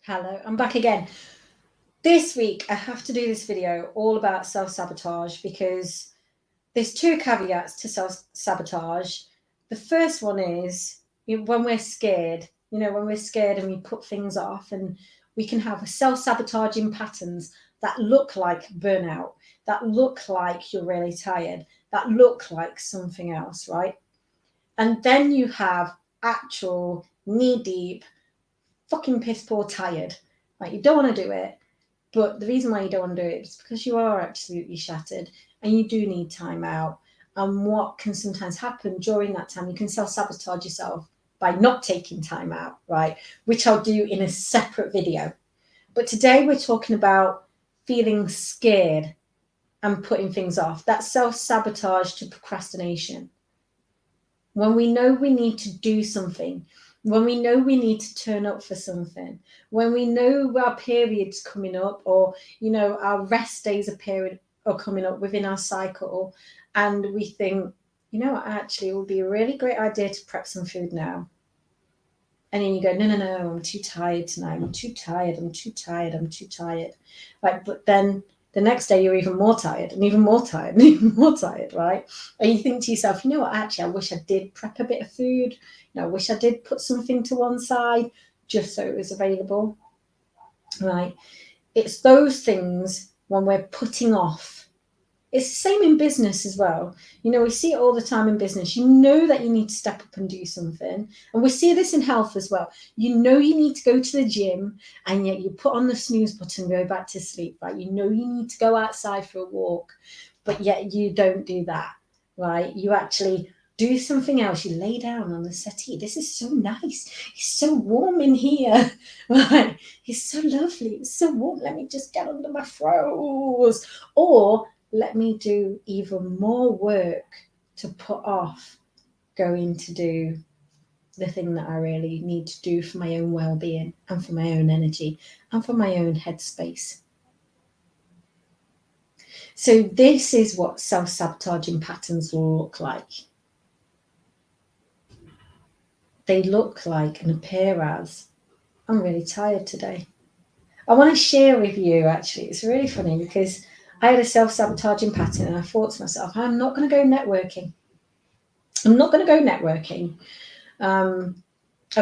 Hello, I'm back again. This week, I have to do this video all about self-sabotage because there's two caveats to self-sabotage. The first one is when we're scared, when we're scared and we put things off, and we can have self-sabotaging patterns that look like burnout, that look like you're really tired, that look like something else, right? And then you have actual knee-deep, fucking piss poor tired. Like, you don't want to do it, but the reason why you don't want to do it is because you are absolutely shattered and you do need time out. And what can sometimes happen during that time, you can self-sabotage yourself by not taking time out, right? Which I'll do in a separate video. But today we're talking about feeling scared and putting things off. That's self-sabotage to procrastination. When we know we need to do something, when we know we need to turn up for something, when we know our period's coming up, or our rest days are coming up within our cycle, and we think, actually it would be a really great idea to prep some food now. And then you go, no, I'm too tired tonight. I'm too tired. Like, but then the next day you're even more tired and even more tired and even more tired, right? And you think to yourself, actually, I wish I did prep a bit of food. I wish I did put something to one side just so it was available, right? It's those things when we're putting off. It's the same in business as well. We see it all the time in business. You know that you need to step up and do something. And we see this in health as well. You need to go to the gym, and yet you put on the snooze button and go back to sleep, right? You need to go outside for a walk, but yet you don't do that, right? You actually do something else. You lay down on the settee. This is so nice. It's so warm in here, right? It's so lovely. It's so warm. Let me just get under my throws. Or let me do even more work to put off going to do the thing that I really need to do for my own well-being and for my own energy and for my own headspace. So this is what self-sabotaging patterns will look like. They look like and appear as, I'm really tired today. I want to share with you, actually, it's really funny because I had a self-sabotaging pattern and I thought to myself, I'm not going to go networking. I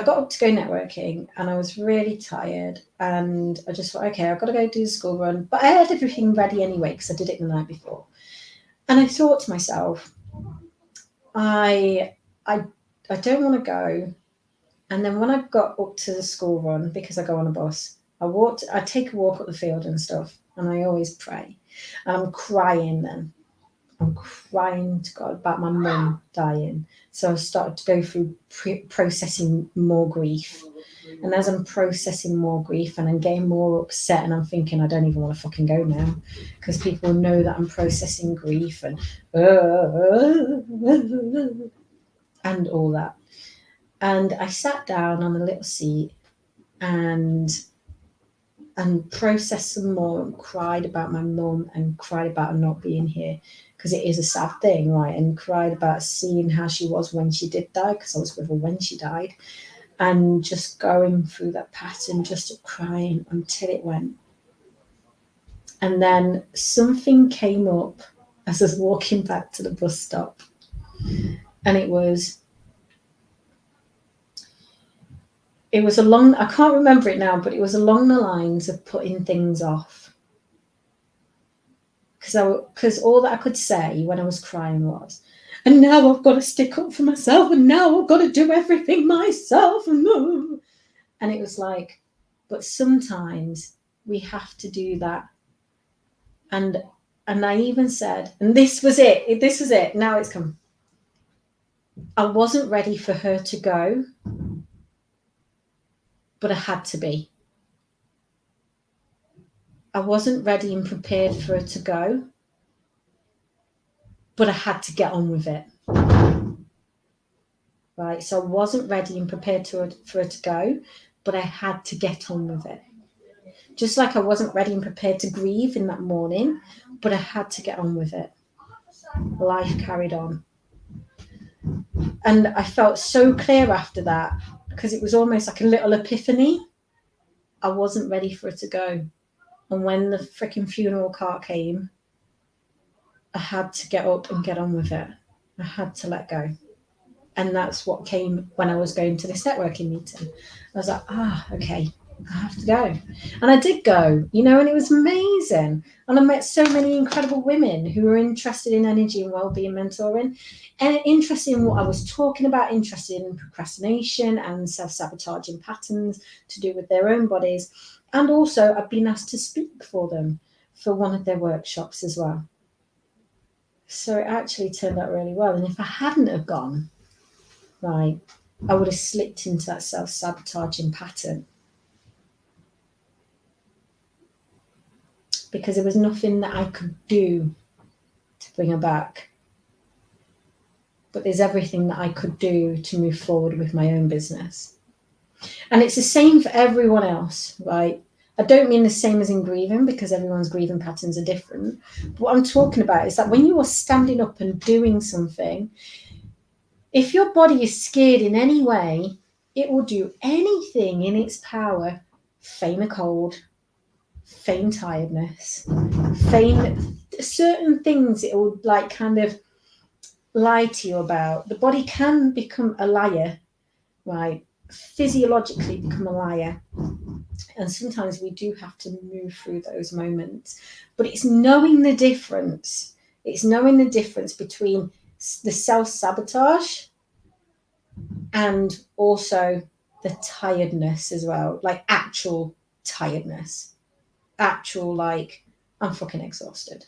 got up to go networking and I was really tired, and I just thought, okay, I've got to go do the school run. But I had everything ready anyway because I did it the night before. And I thought to myself, I don't want to go. And then when I got up to the school run, because I go on a bus, I take a walk up the field and stuff, and I always pray. And I'm crying then. I'm crying to God about my mum dying. So I started to go through processing more grief. And as I'm processing more grief and I'm getting more upset, and I'm thinking, I don't even want to fucking go now because people know that I'm processing grief and all that. And I sat down on a little seat and processed some more and cried about my mum and cried about her not being here because it is a sad thing, right? And cried about seeing how she was when she did die because I was with her when she died, and just going through that pattern, just crying until it went. And then something came up as I was walking back to the bus stop, and it was along, I can't remember it now, but it was along the lines of putting things off. Because all that I could say when I was crying was, and now I've got to stick up for myself, and now I've got to do everything myself. And it was like, but sometimes we have to do that. And I even said, and this was it, now it's come. I wasn't ready for her to go, but I had to be. I wasn't ready and prepared for her to go, but I had to get on with it. Right, so I wasn't ready and prepared for her to go, but I had to get on with it. Just like I wasn't ready and prepared to grieve in that morning, but I had to get on with it. Life carried on. And I felt so clear after that, because it was almost like a little epiphany. I wasn't ready for it to go. And when the freaking funeral cart came, I had to get up and get on with it. I had to let go. And that's what came when I was going to this networking meeting. I was like, okay, I have to go. And I did go, and it was amazing. And I met so many incredible women who were interested in energy and well-being mentoring, and interested in what I was talking about, interested in procrastination and self-sabotaging patterns to do with their own bodies. And also I've been asked to speak for them for one of their workshops as well. So it actually turned out really well. And if I hadn't have gone, right, I would have slipped into that self-sabotaging pattern, because there was nothing that I could do to bring her back. But there's everything that I could do to move forward with my own business. And it's the same for everyone else, right? I don't mean the same as in grieving, because everyone's grieving patterns are different. But what I'm talking about is that when you are standing up and doing something, if your body is scared in any way, it will do anything in its power, feign a cold, feign tiredness, feign certain things. It will kind of lie to you about. The body can become a liar, right? Physiologically become a liar. And sometimes we do have to move through those moments. But it's knowing the difference. It's knowing the difference between the self-sabotage and also the tiredness as well, like actual tiredness, actual I'm fucking exhausted,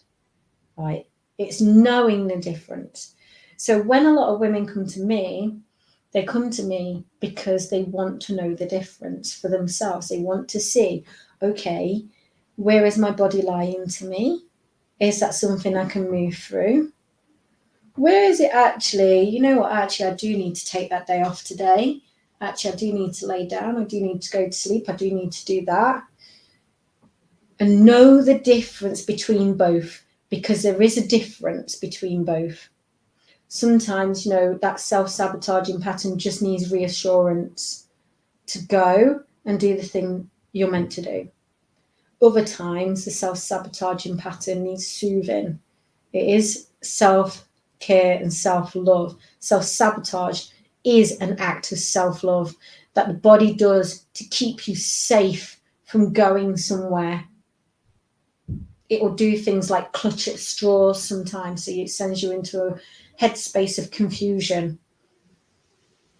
right? It's knowing the difference. So when a lot of women come to me, they come to me because they want to know the difference for themselves. They want to see, okay, where is my body lying to me? Is that something I can move through? Where is it actually, actually I do need to take that day off today. Actually, I do need to lay down. I do need to go to sleep. I do need to do that. And know the difference between both, because there is a difference between both. Sometimes, that self-sabotaging pattern just needs reassurance to go and do the thing you're meant to do. Other times, the self-sabotaging pattern needs soothing. It is self-care and self-love. Self-sabotage is an act of self-love that the body does to keep you safe from going somewhere. It will do things like clutch at straws sometimes, so it sends you into a headspace of confusion.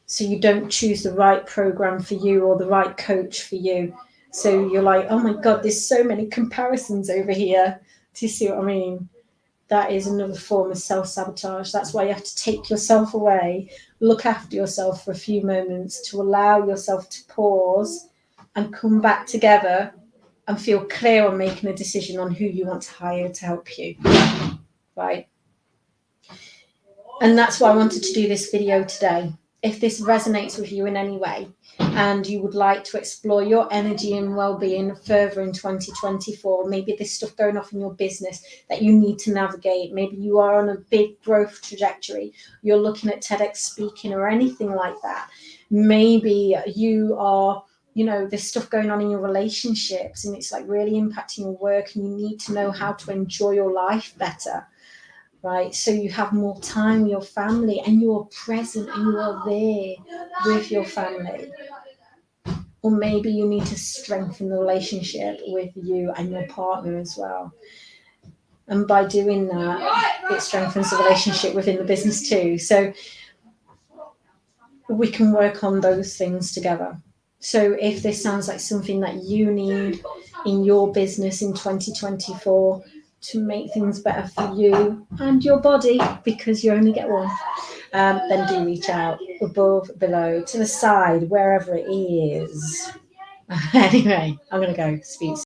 So you don't choose the right program for you or the right coach for you. So you're like, oh my God, there's so many comparisons over here. Do you see what I mean? That is another form of self-sabotage. That's why you have to take yourself away, look after yourself for a few moments to allow yourself to pause and come back together and feel clear on making a decision on who you want to hire to help you, right? And that's why I wanted to do this video today. If this resonates with you in any way and you would like to explore your energy and well-being further in 2024, maybe there's stuff going off in your business that you need to navigate. Maybe you are on a big growth trajectory. You're looking at TEDx speaking or anything like that. Maybe you are, there's stuff going on in your relationships and it's really impacting your work, and you need to know how to enjoy your life better. Right, so you have more time with your family and you are present and you are there with your family. Or maybe you need to strengthen the relationship with you and your partner as well. And by doing that, it strengthens the relationship within the business too. So we can work on those things together. So if this sounds like something that you need in your business in 2024, to make things better for you and your body, because you only get one, then do reach out above, below, to the side, wherever it is. Anyway, I'm going to go speak.